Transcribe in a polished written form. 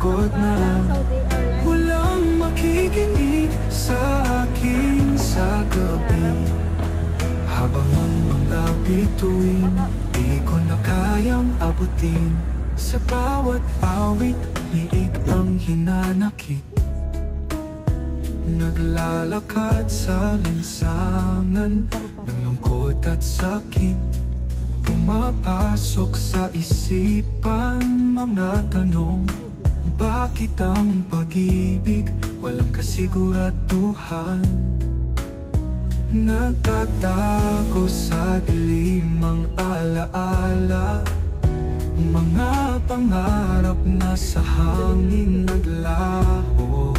pagod na. Walang makikinig sa akin sa gabi. Habang ang mga bituin, di ko na kayang abutin. Sa bawat awit, liig ang hinanakit. Naglalakad sa linsangan ng lungkot at sakit. Pumapasok sa isipan mga tanong. Bakit ang pag-ibig walang kasiguraduhan? Nagtatago sa dilim ang alaala. Mga pangarap na sa hangin naglaho.